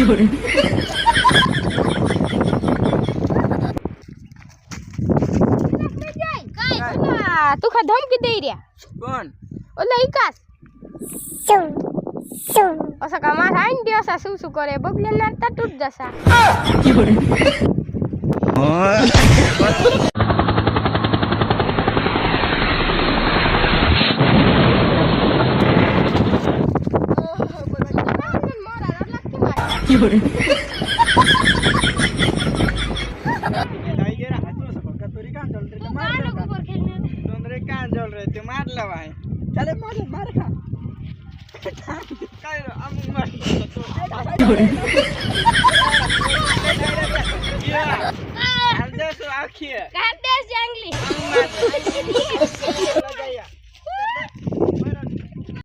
તું ખા ધમકી દઈ રહ્યા કોણ ઓલા ઈકાસ ઓસા કા માર આઈન દેસા શું કરે બબલે નારતા તૂટ જસા मार लवाय चले मार खा काय अमूक मार आखी काट दे जंगली